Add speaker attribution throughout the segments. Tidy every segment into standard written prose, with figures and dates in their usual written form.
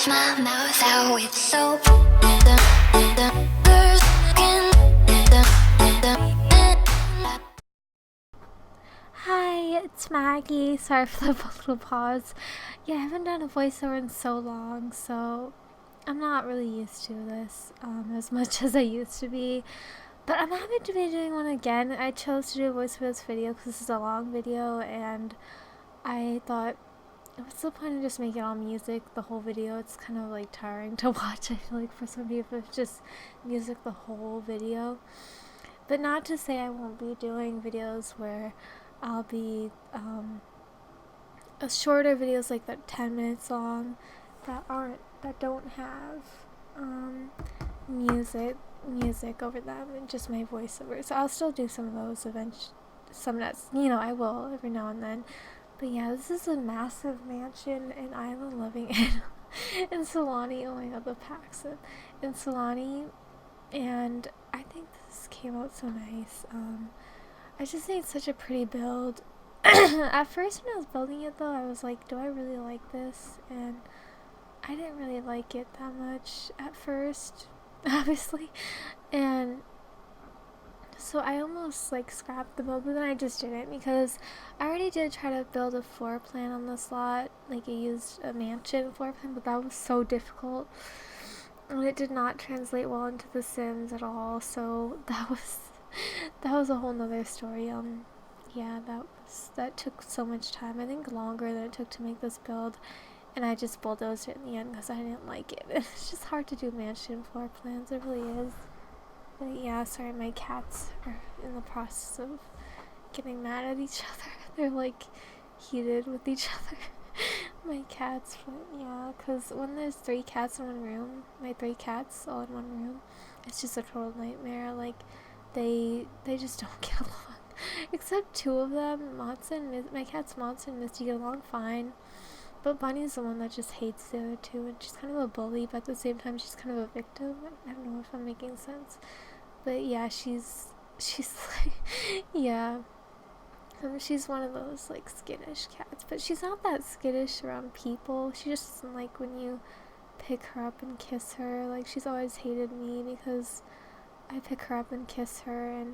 Speaker 1: wash my mouth out with soap.
Speaker 2: Hi, it's Maggie. Sorry for the little pause. Yeah, I haven't done a voiceover in so long, so I'm not really used to this as much as I used to be. But I'm happy to be doing one again. I chose to do a voiceover this video because this is a long video, and I thought, what's the point of just making all music the whole video? It's kind of like tiring to watch. I feel like for some people it's just music the whole video. But not to say I won't be doing videos where I'll be shorter videos like that 10 minutes long that don't have music over them and just my voiceover. So I'll still do some of those eventually. Some that's, I will every now and then. But yeah, this is a massive mansion and I'm living in Solani. Oh my god, the packs in Solani. And I think this came out so nice. I just think it's such a pretty build. At first when I was building it though, I was like, do I really like this? And I didn't really like it that much at first, obviously. And so I almost like scrapped the build, but then I just didn't because I already did try to build a floor plan on this lot. Like I used a mansion floor plan, but that was so difficult. And it did not translate well into The Sims at all, so that was a whole nother story. Yeah, that took so much time. I think longer than it took to make this build, and I just bulldozed it in the end because I didn't like it. It's just hard to do mansion floor plans, it really is. But yeah, sorry, my cats are in the process of getting mad at each other. They're like heated with each other. My cats, but yeah, because when there's 3 cats in one room, my 3 cats all in one room, it's just a total nightmare. Like they just don't get along. Except 2 of them, my cats Monson and Misty get along fine, but Bunny's the one that just hates the other 2, and she's kind of a bully, but at the same time she's kind of a victim. I don't know if I'm making sense, but yeah, she's like, yeah. She's one of those like skittish cats, but she's not that skittish around people. She just doesn't like when you pick her up and kiss her. Like she's always hated me because I pick her up and kiss her. And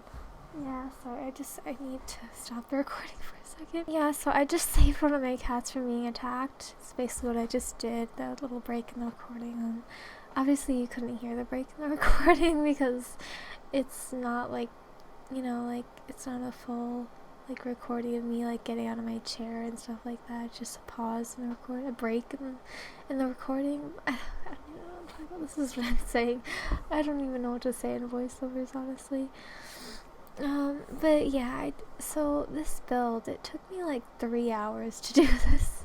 Speaker 2: yeah, sorry, I need to stop the recording for a second. Yeah, so I just saved one of my cats from being attacked. It's basically what I just did, that little break in the recording. Obviously you couldn't hear the break in the recording because it's not like, like it's not a full like recording of me like getting out of my chair and stuff like that. It's just a pause in the recording, a break in the recording. I don't even know what I'm talking about. This is what I'm saying. I don't even know what to say in voiceovers, honestly. But yeah, so this build, it took me like 3 hours to do this.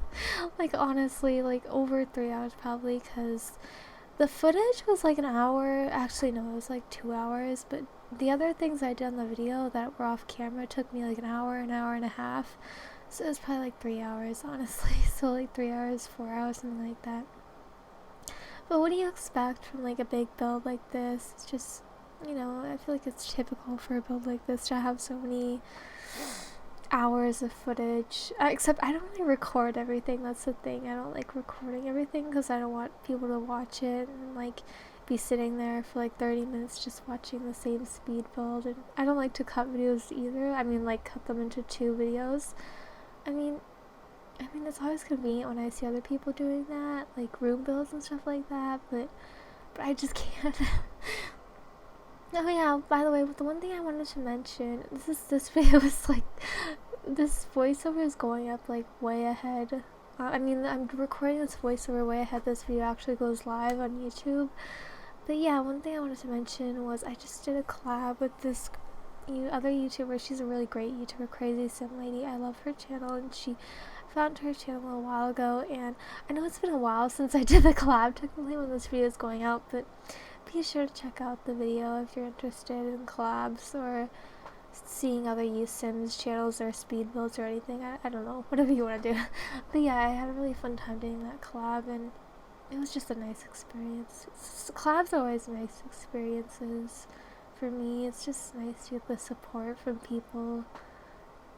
Speaker 2: Like honestly, like over 3 hours probably, because the footage was like an hour. Actually no, it was like 2 hours, but the other things I did on the video that were off camera took me like an hour and a half. So it was probably like 3 hours, honestly. So like 3 hours, 4 hours, something like that. But what do you expect from like a big build like this? It's just, I feel like it's typical for a build like this to have so many hours of footage. Except I don't really record everything. That's the thing. I don't like recording everything because I don't want people to watch it and like be sitting there for like 30 minutes just watching the same speed build. And I don't like to cut videos either. I mean, like cut them into 2 videos. I mean it's always convenient when I see other people doing that, like room builds and stuff like that, but I just can't. Oh yeah, by the way, the one thing I wanted to mention, this video is like, this voiceover is going up like way ahead. I'm recording this voiceover way ahead this video actually goes live on YouTube. But yeah, one thing I wanted to mention was I just did a collab with this other YouTuber. She's a really great YouTuber, Crazy Sim Lady. I love her channel, and she found her channel a while ago, and I know it's been a while since I did the collab technically when this video is going out, but be sure to check out the video if you're interested in collabs or seeing other Sims channels or speed builds or anything. I don't know, whatever you want to do. But yeah, I had a really fun time doing that collab, and it was just a nice experience. Collabs are always nice experiences for me. It's just nice to get the support from people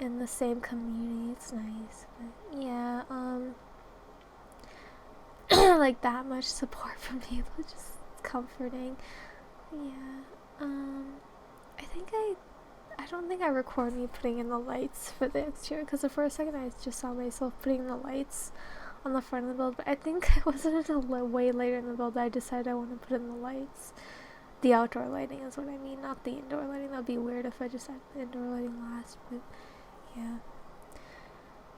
Speaker 2: in the same community. It's nice. But yeah, like that much support from people, just comforting. Yeah, I don't think I recorded me putting in the lights for the exterior, because the first second I just saw myself putting in the lights on the front of the build, but I think it wasn't until way later in the build that I decided I want to put in the lights. The outdoor lighting is what I mean, not the indoor lighting. That would be weird if I just had the indoor lighting last, but yeah.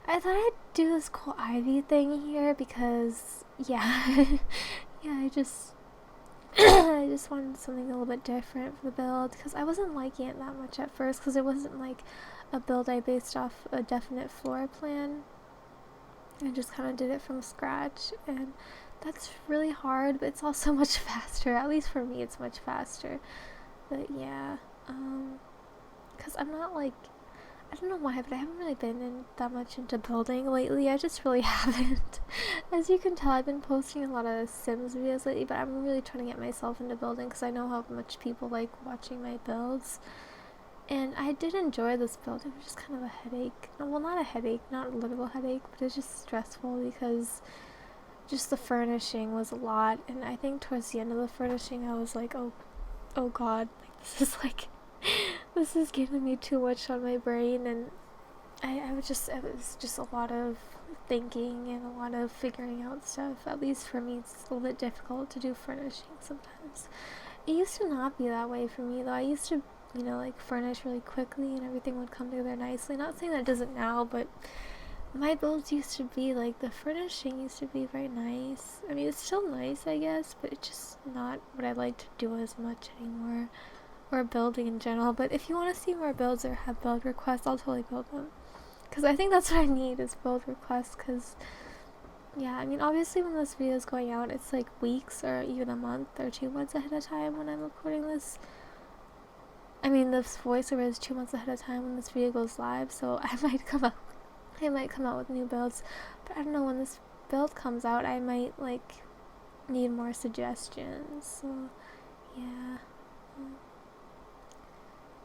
Speaker 2: I thought I'd do this cool ivy thing here because, yeah, yeah, I just wanted something a little bit different for the build, because I wasn't liking it that much at first, because it wasn't like a build I based off a definite floor plan. I just kind of did it from scratch, and that's really hard, but it's also much faster. At least for me, it's much faster. But yeah, because I'm not like, I don't know why, but I haven't really been that much into building lately. I just really haven't. As you can tell, I've been posting a lot of Sims videos lately, but I'm really trying to get myself into building because I know how much people like watching my builds. And I did enjoy this build. It was just kind of a headache. Well, not a headache, not a literal headache, but it's just stressful because just the furnishing was a lot. And I think towards the end of the furnishing, I was like, oh god, like this is like, this is giving me too much on my brain. And it was just a lot of thinking and a lot of figuring out stuff. At least for me, it's a little bit difficult to do furnishing sometimes. It used to not be that way for me though. I used to, like furnish really quickly and everything would come together nicely. Not saying that it doesn't now, but my builds used to be like, the furnishing used to be very nice. I mean, it's still nice, I guess, but it's just not what I like to do as much anymore, or building in general. But if you want to see more builds or have build requests, I'll totally build them, because I think that's what I need is build requests. Because yeah, I mean, obviously when this video is going out, it's like weeks or even a month or 2 months ahead of time when I'm recording this. I mean, this voiceover is 2 months ahead of time when this video goes live, so I might come out with new builds, but I don't know, when this build comes out, I might like need more suggestions. So yeah.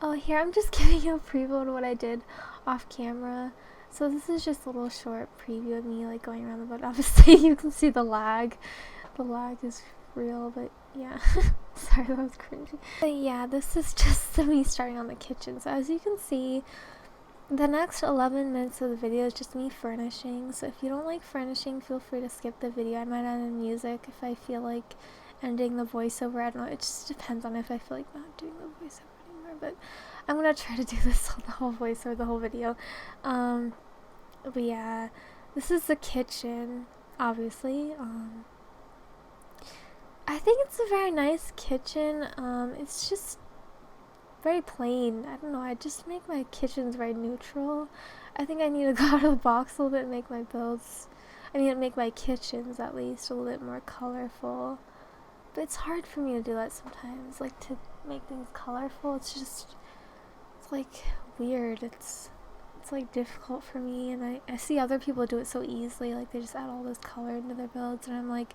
Speaker 2: Oh, here I'm just giving you a preview of what I did off camera. So this is just a little short preview of me like going around the boat. Obviously you can see the lag. The lag is real, but yeah. Sorry, that was cringy. But yeah, this is just me starting on the kitchen. So as you can see, the next 11 minutes of the video is just me furnishing. So if you don't like furnishing, feel free to skip the video. I might add in music if I feel like ending the voiceover. I don't know, it just depends on if I feel like not doing the voiceover anymore. But I'm gonna try to do this on the whole voiceover, the whole video. But yeah, this is the kitchen, obviously. I think it's a very nice kitchen. It's just very plain. I don't know, I just make my kitchens very neutral. I think I need to go out of the box a little bit and make my builds, make my kitchens at least a little bit more colorful. But it's hard for me to do that sometimes, like to make things colorful. It's like weird. It's like difficult for me, and I see other people do it so easily, like they just add all this color into their builds, and I'm like,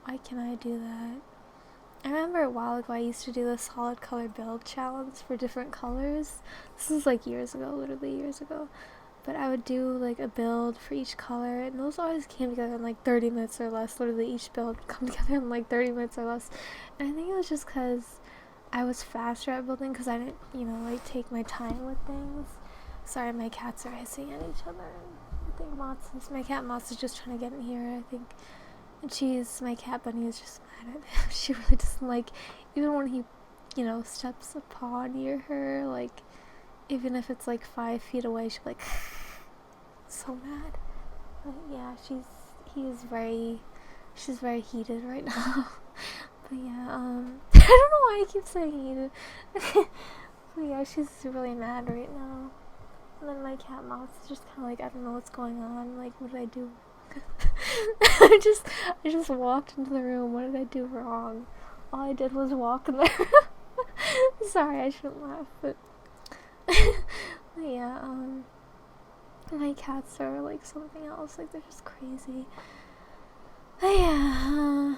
Speaker 2: why can't I do that? I remember a while ago I used to do a solid color build challenge for different colors. This was like years ago, literally years ago. But I would do like a build for each color, and those always came together in like 30 minutes or less. Literally each build would come together in like 30 minutes or less. And I think it was just because I was faster at building, because I didn't, like take my time with things. Sorry, my cats are hissing at each other. I think my cat Mott's is just trying to get in here, I think. And my cat Bunny is just mad at him. She really doesn't like, even when he, steps a paw near her, like, even if it's like 5 feet away, she'll be like, so mad. But yeah, she's very heated right now. But yeah, I don't know why I keep saying heated. But yeah, she's really mad right now. And then my cat Mouse is just kind of like, I don't know what's going on. Like, what did I do? I just walked into the room. What did I do wrong? All I did was walk in there. Sorry, I shouldn't laugh, but yeah, my cats are like something else. Like, they're just crazy. But yeah,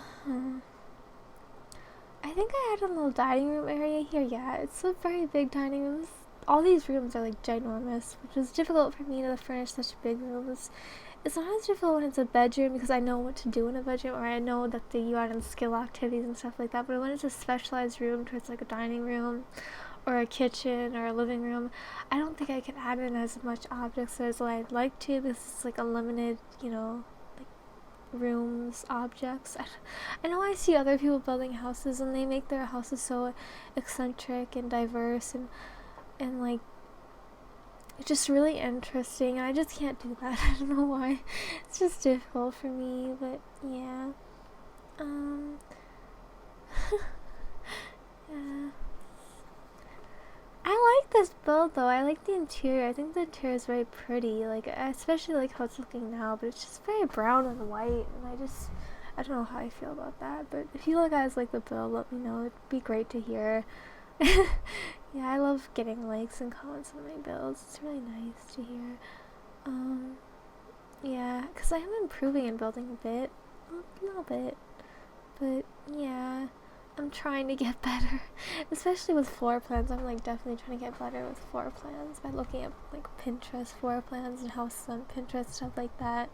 Speaker 2: I think I had a little dining room area here. Yeah, it's a very big dining room. All these rooms are like ginormous, which was difficult for me to furnish such big rooms it's not as difficult when it's a bedroom because I know what to do in a bedroom, or I know that you add in skill activities and stuff like that. But when it's a specialized room towards like a dining room or a kitchen or a living room, I don't think I can add in as much objects as I'd like to, because it's like a limited, like rooms, objects. I know I see other people building houses and they make their houses so eccentric and diverse and like just really interesting, and I just can't do that. I don't know why. It's just difficult for me, but yeah. Yeah. I like this build though. I like the interior. I think the interior is very pretty. Like, I especially like how it's looking now, but it's just very brown and white, and I don't know how I feel about that. But if you guys like the build, let me know. It'd be great to hear. Yeah, I love getting likes and comments on my builds. It's really nice to hear. Yeah, because I am improving and building a bit. A little bit. But, yeah, I'm trying to get better. Especially with floor plans. I'm, like, definitely trying to get better with floor plans by looking at, like, Pinterest floor plans and houses on Pinterest, stuff like that.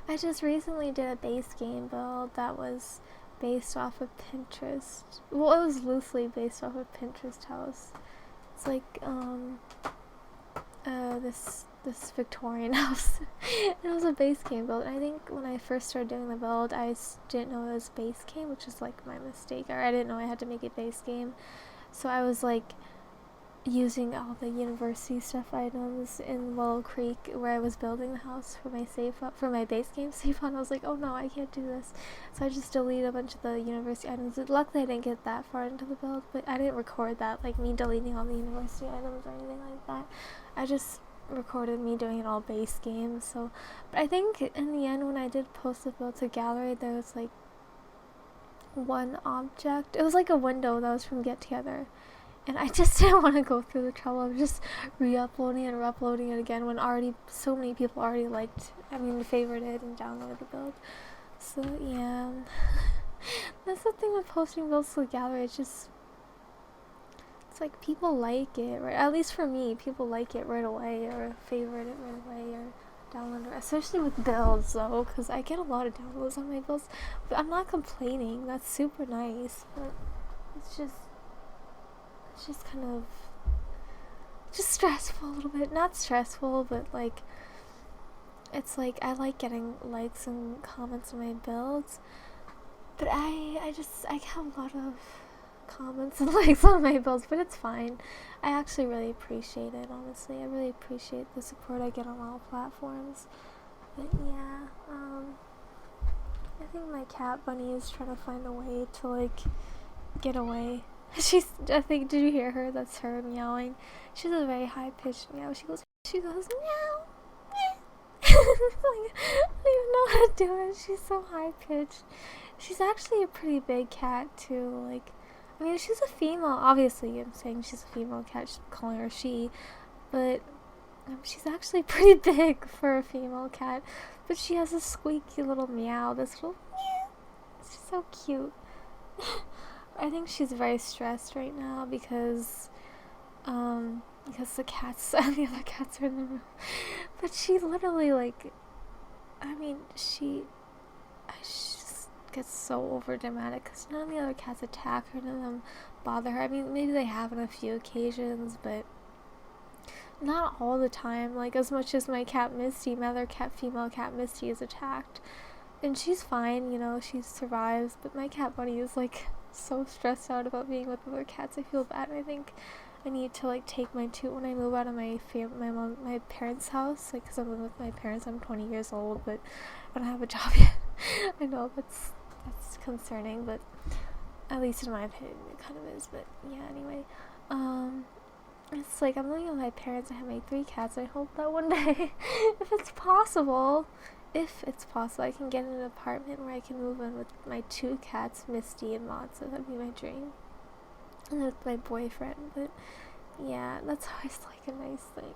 Speaker 2: I just recently did a base game build that was based off of Pinterest. Well, it was loosely based off of Pinterest house. It's like this Victorian house. And it was a base game build. And I think when I first started doing the build, I didn't know it was base game, which is like my mistake. Or I didn't know I had to make it base game. So I was like using all the university stuff items in Willow Creek where I was building the house for my base game save on. I was like, oh no, I can't do this. So I just deleted a bunch of the university items. Luckily I didn't get that far into the build, but I didn't record that, like me deleting all the university items or anything like that. I just recorded me doing it all base game. So, but I think in the end when I did post the build to gallery, there was like one object. It was like a window that was from Get Together. And I just didn't want to go through the trouble of just re-uploading and re-uploading it again when already so many people already favorited and downloaded the build. So yeah, that's the thing with posting builds to the gallery. It's like people like it, right? At least for me, people like it right away or favorite it right away or download it. Especially with builds though, because I get a lot of downloads on my builds. But I'm not complaining. That's super nice. But it's just kind of just stressful a little bit. Not stressful, but like it's like I like getting likes and comments on my builds, but I have a lot of comments and likes on my builds, but it's fine. I actually really appreciate it, honestly. I really appreciate the support I get on all platforms. But yeah, I think my cat Bunny is trying to find a way to like get away. I think, did you hear her? That's her meowing. She has a very high-pitched meow. She goes meow. Like, I don't even know how to do it. She's so high-pitched. She's actually a pretty big cat, too. Like, I mean, she's a female. Obviously, I'm saying she's a female cat. She's calling her she. But she's actually pretty big for a female cat. But she has a squeaky little meow. This little meow. She's so cute. I think she's very stressed right now because the cats, the other cats are in the room. But she literally, like, she just gets so over dramatic because none of the other cats attack her, none of them bother her. I mean, maybe they have on a few occasions, but not all the time. Like, as much as my cat Misty, my other female cat Misty is attacked. And she's fine, she survives, but my cat Bunny is, like, so stressed out about being with other cats. I feel bad. I think I need to like take when I move out of my parents' house, like, because I'm living with my parents. I'm 20 years old, but I don't have a job yet. I know that's concerning, but at least in my opinion it kind of is. But yeah, anyway, it's like I'm living with my parents. I have my 3 cats. I hope that one day, if it's possible, I can get an apartment where I can move in with my 2 cats, Misty and Matza. That'd be my dream. And with my boyfriend. But yeah, that's always like a nice thing.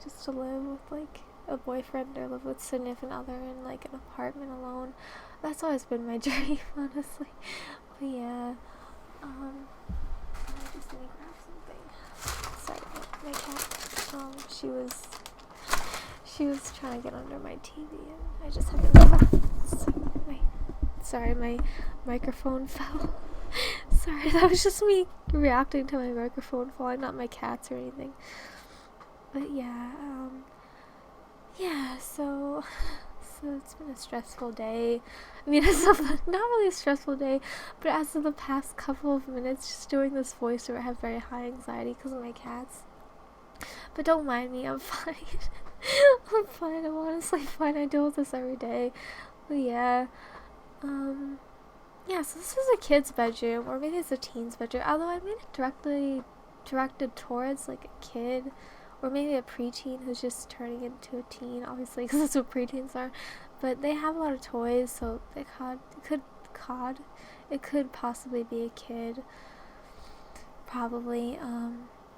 Speaker 2: Just to live with like a boyfriend or live with significant other in like an apartment alone. That's always been my dream, honestly. But yeah. I just need to grab something. Sorry, my cat. She was trying to get under my TV and I just had to sorry, my microphone fell. Sorry, that was just me reacting to my microphone falling, not my cats or anything. But yeah, so it's been a stressful day. I mean, not really a stressful day, but as of the past couple of minutes, just doing this voiceover, I have very high anxiety because of my cats. But don't mind me, I'm fine. I'm fine, I'm honestly fine. I deal with this every day. But yeah, yeah, so this is a kid's bedroom, or maybe it's a teen's bedroom, although I made it directed towards like a kid, or maybe a preteen who's just turning into a teen, obviously, because that's what preteens are. But they have a lot of toys, so it could possibly be a kid, probably.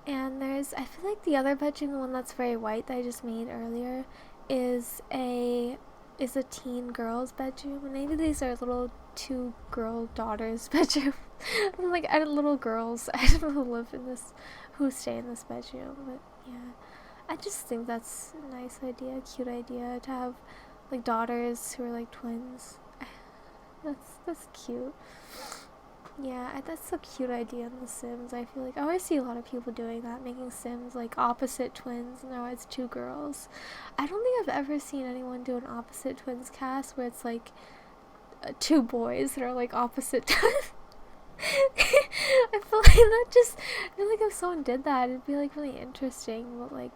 Speaker 2: And I feel like the other bedroom, the one that's very white that I just made earlier, is a teen girl's bedroom, and maybe these are little 2 girl daughters' bedroom. I'm like, I little girls, I don't know who stay in this bedroom, but yeah, I just think that's a nice idea, a cute idea to have like daughters who are like twins. That's cute. Yeah, that's a cute idea in The Sims. I feel like I always see a lot of people doing that, making Sims like opposite twins, and now it's 2 girls. I don't think I've ever seen anyone do an opposite twins cast where it's like 2 boys that are like opposite twins. I feel like if someone did that, it'd be like really interesting, but like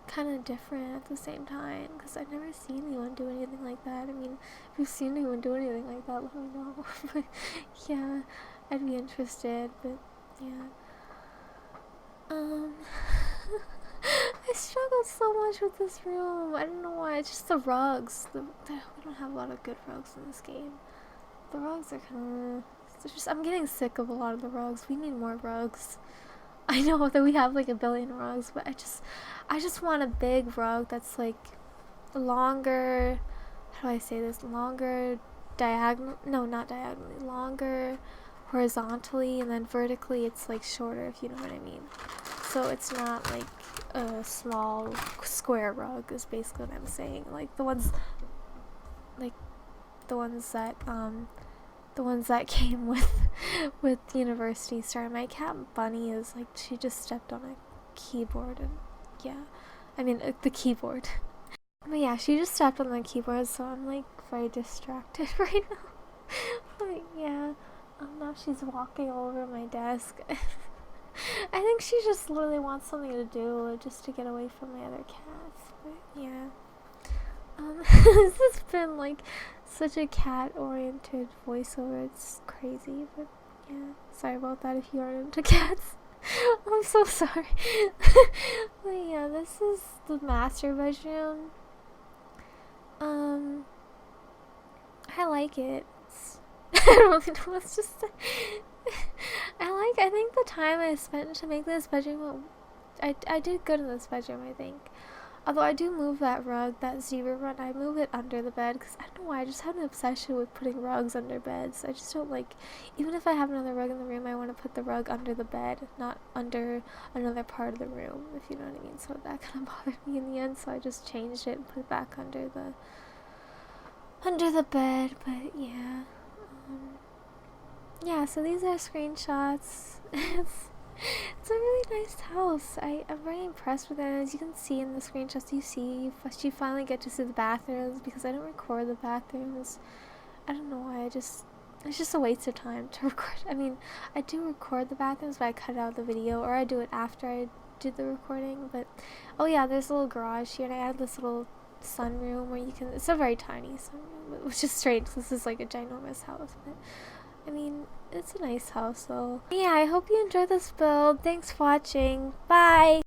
Speaker 2: kind of different at the same time, because I've never seen anyone do anything like that. I mean, if you've seen anyone do anything like that, let me know. But yeah, I'd be interested. But yeah, I struggled so much with this room. I don't know why. It's just the rugs. We don't have a lot of good rugs in this game. The rugs are kind of I'm getting sick of a lot of the rugs. We need more rugs. I know that we have like a billion rugs, but I just want a big rug that's like longer, how do I say this, longer not diagonally, longer horizontally, and then vertically it's like shorter, if you know what I mean. So it's not like a small square rug is basically what I'm saying. Like the ones that came with University Star. My cat Bunny is like, she just stepped on a keyboard, and yeah, I mean the keyboard. But yeah, she just stepped on the keyboard, so I'm like very distracted right now. But yeah, now she's walking over my desk. I think she just literally wants something to do, just to get away from my other cats. But yeah. This has been like such a cat-oriented voiceover. It's crazy, but yeah. Sorry about that if you aren't into cats. I'm so sorry. But yeah, this is the master bedroom. I like it. I don't really know what to say. I think the time I spent to make this bedroom, I did good in this bedroom, I think. Although I do move that rug, that zebra rug, I move it under the bed, because I don't know why, I just have an obsession with putting rugs under beds. I just don't like, even if I have another rug in the room, I want to put the rug under the bed, not under another part of the room, if you know what I mean. So that kind of bothered me in the end, so I just changed it and put it back under the bed. But yeah, yeah, so these are screenshots. It's a really nice house. I'm very impressed with it. As you can see in the screenshots you finally get to see the bathrooms, because I don't record the bathrooms. I don't know why, it's just a waste of time to record. I mean, I do record the bathrooms, but I cut out the video, or I do it after I did the recording. But oh yeah, there's a little garage here, and I added this little sunroom where it's a very tiny sunroom, which is strange because this is like a ginormous house, but I mean, it's a nice house. So yeah, I hope you enjoyed this build. Thanks for watching. Bye!